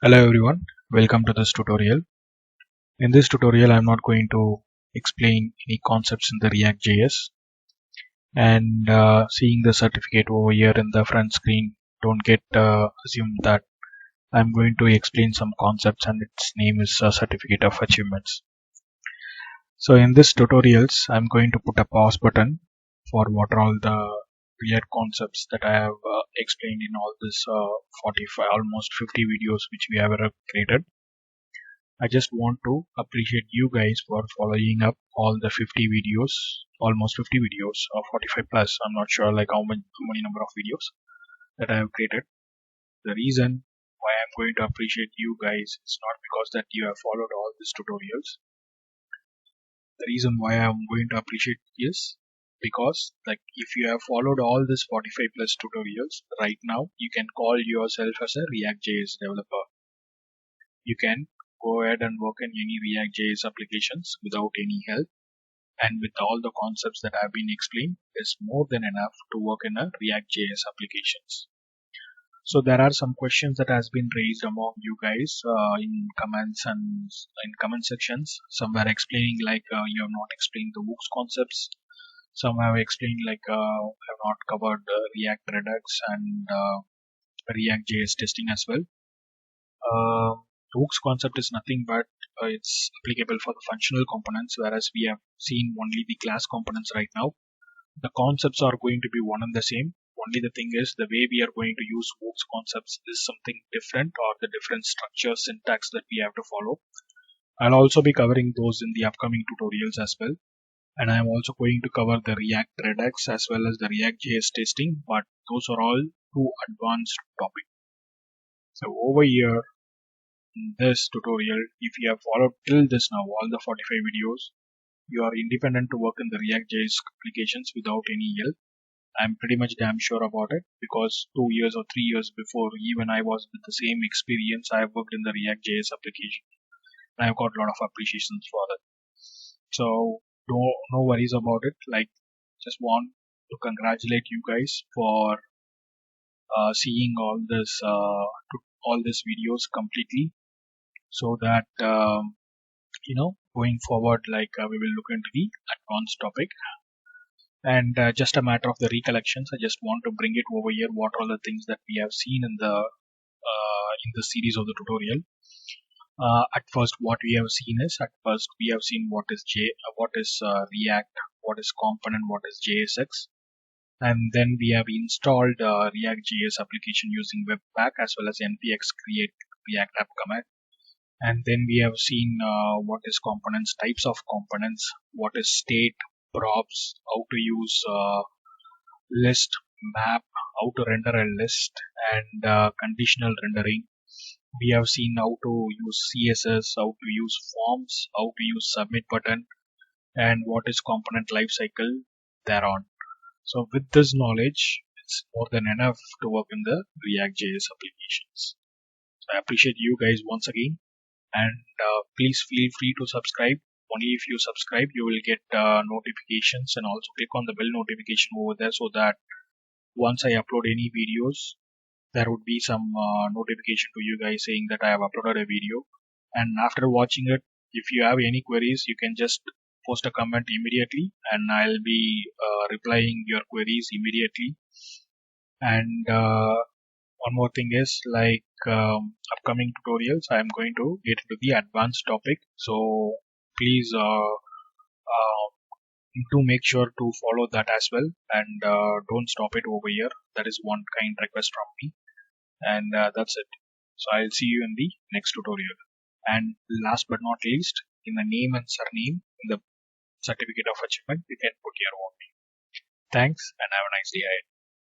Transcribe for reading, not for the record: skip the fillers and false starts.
Hello everyone, welcome to this tutorial. In this tutorial, I'm not going to explain any concepts in the ReactJS, and seeing the certificate over here in the front screen, don't get assumed that I'm going to explain some concepts and its name is Certificate of Achievements. So in this tutorials, I'm going to put a pause button for what are all the weird concepts that I have explained in all this 45, almost 50 videos which we have created. I just want to appreciate you guys for following up all the 50 videos, almost 50 videos or 45 plus. I'm not sure like how many number of videos that I have created. The reason why I'm going to appreciate you guys is not because that you have followed all these tutorials. The reason why I'm going to appreciate is because like if you have followed all these 45 plus tutorials right now, you can call yourself as a ReactJS developer. You can go ahead and work in any ReactJS applications without any help, and with all the concepts that have been explained is more than enough to work in a ReactJS applications. So there are some questions that has been raised among you guys in comments and in comment sections. Some were explaining like you have not explained the Woox concepts. Some have explained like have not covered React Redux and ReactJS testing as well. The Hooks concept is nothing but it's applicable for the functional components, whereas we have seen only the class components right now. The concepts are going to be one and the same. Only the thing is the way we are going to use Hooks concepts is something different, or the different structure syntax that we have to follow. I'll also be covering those in the upcoming tutorials as well. And I'm also going to cover the React Redux as well as the React.js testing, but those are all too advanced topic. So over here, in this tutorial, if you have followed till this now, all the 45 videos, you are independent to work in the React.js applications without any help. I'm pretty much damn sure about it because 2 years or 3 years before, even I was with the same experience, I have worked in the React.js application. And I've got a lot of appreciations for that. So no worries about it. Like, just want to congratulate you guys for seeing all these videos completely, so that going forward, like we will look into the advanced topic. And just a matter of the recollections, I just want to bring it over here. What are the things that we have seen in the series of the tutorial? At first, what we have seen is we have seen what is React, what is component, what is JSX, and then we have installed React.js application using Webpack as well as npx create React app command. And then we have seen what is components, types of components, what is state, props, how to use list, map, how to render a list, and conditional rendering. We have seen how to use CSS, how to use forms, how to use submit button, and what is component lifecycle thereon. So with this knowledge, it's more than enough to work in the React.js applications. So I appreciate you guys once again. And please feel free to subscribe. Only if you subscribe, you will get notifications, and also click on the bell notification over there, so that once I upload any videos, there would be some notification to you guys saying that I have uploaded a video. And after watching it, if you have any queries, you can just post a comment immediately, and I'll be replying your queries immediately. And one more thing is like upcoming tutorials, I am going to get into the advanced topic. So please do make sure to follow that as well, and don't stop it over here. That is one kind request from me, and that's it. So I'll see you in the next tutorial. And last but not least, in the name and surname in the certificate of achievement, you can put your own name. Thanks, and have a nice day ahead.